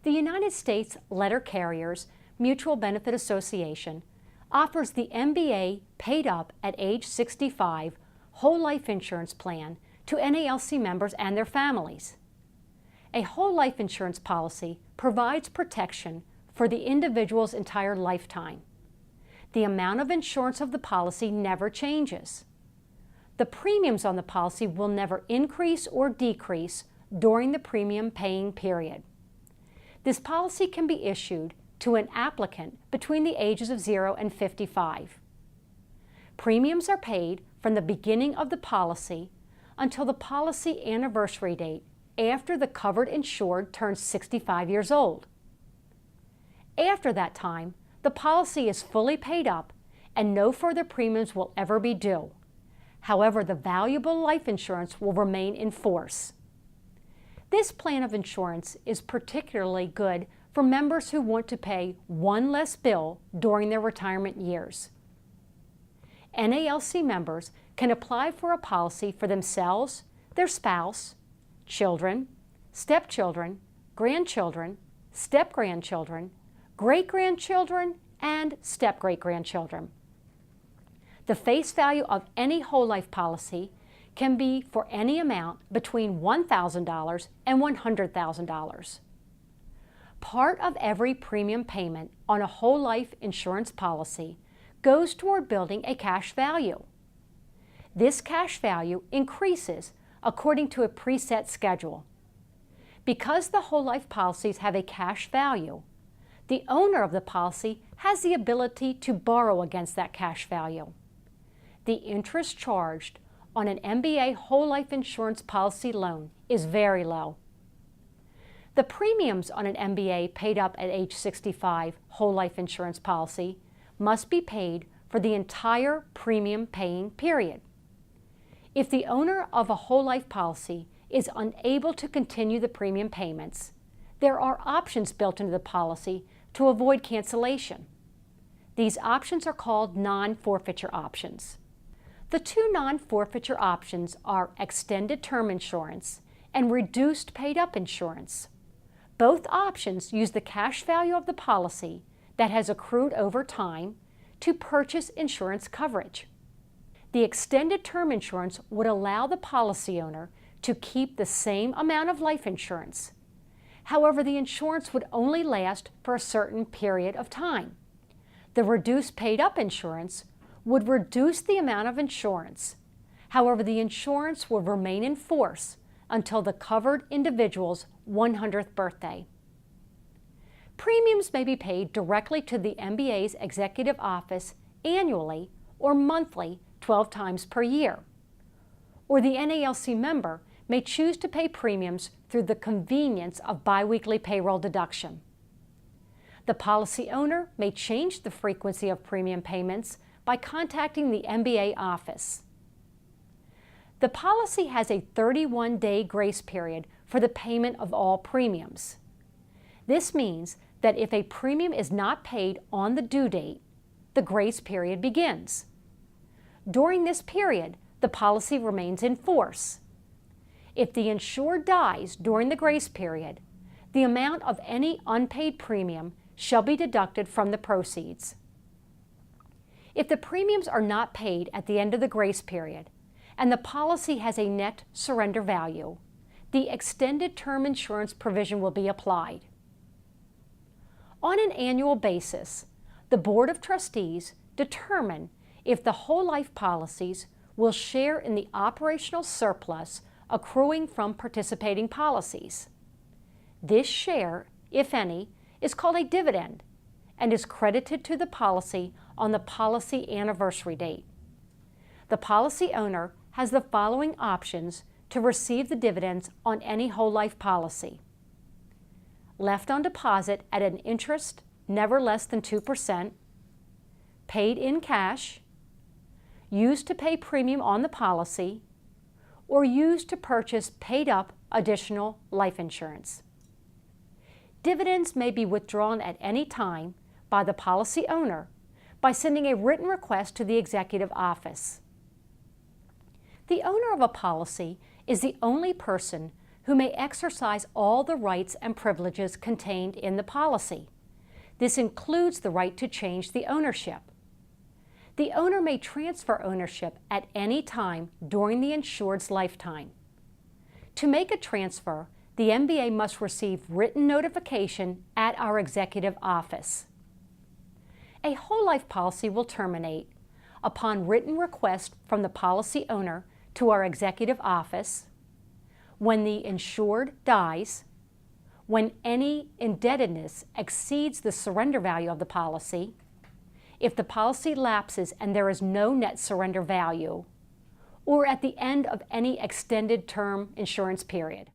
The United States Letter Carriers Mutual Benefit Association offers the MBA Paid Up at age 65 whole life insurance plan to NALC members and their families. A whole life insurance policy provides protection for the individual's entire lifetime. The amount of insurance of the policy never changes. The premiums on the policy will never increase or decrease during the premium paying period. This policy can be issued to an applicant between the ages of 0 and 55. Premiums are paid from the beginning of the policy until the policy anniversary date after the covered insured turns 65 years old. After that time, the policy is fully paid up and no further premiums will ever be due. However, the valuable life insurance will remain in force. This plan of insurance is particularly good for members who want to pay one less bill during their retirement years. NALC members can apply for a policy for themselves, their spouse, children, stepchildren, grandchildren, step-grandchildren, great-grandchildren, and step-great-grandchildren. The face value of any whole life policy can be for any amount between $1,000 and $100,000. Part of every premium payment on a whole life insurance policy goes toward building a cash value. This cash value increases according to a preset schedule. Because the whole life policies have a cash value, the owner of the policy has the ability to borrow against that cash value. The interest charged on an MBA whole life insurance policy loan is very low. The premiums on an MBA paid up at age 65 whole life insurance policy must be paid for the entire premium paying period. If the owner of a whole life policy is unable to continue the premium payments, there are options built into the policy to avoid cancellation. These options are called non-forfeiture options. The two non-forfeiture options are extended term insurance and reduced paid-up insurance. Both options use the cash value of the policy that has accrued over time to purchase insurance coverage. The extended term insurance would allow the policy owner to keep the same amount of life insurance. However, the insurance would only last for a certain period of time. The reduced paid-up insurance would reduce the amount of insurance. However, the insurance will remain in force until the covered individual's 100th birthday. Premiums may be paid directly to the MBA's executive office annually or monthly 12 times per year. Or the NALC member may choose to pay premiums through the convenience of biweekly payroll deduction. The policy owner may change the frequency of premium payments by contacting the MBA office. The policy has a 31-day grace period for the payment of all premiums. This means that if a premium is not paid on the due date, the grace period begins. During this period, the policy remains in force. If the insured dies during the grace period, the amount of any unpaid premium shall be deducted from the proceeds. If the premiums are not paid at the end of the grace period and the policy has a net surrender value, the extended term insurance provision will be applied. On an annual basis, the Board of Trustees determine if the whole life policies will share in the operational surplus accruing from participating policies. This share, if any, is called a dividend and is credited to the policy on the policy anniversary date. The policy owner has the following options to receive the dividends on any whole life policy. Left on deposit at an interest never less than 2%, paid in cash, used to pay premium on the policy, or used to purchase paid-up additional life insurance. Dividends may be withdrawn at any time by the policy owner by sending a written request to the executive office. The owner of a policy is the only person who may exercise all the rights and privileges contained in the policy. This includes the right to change the ownership. The owner may transfer ownership at any time during the insured's lifetime. To make a transfer, the MBA must receive written notification at our executive office. A whole life policy will terminate upon written request from the policy owner to our executive office, when the insured dies, when any indebtedness exceeds the surrender value of the policy, if the policy lapses and there is no net surrender value, or at the end of any extended term insurance period.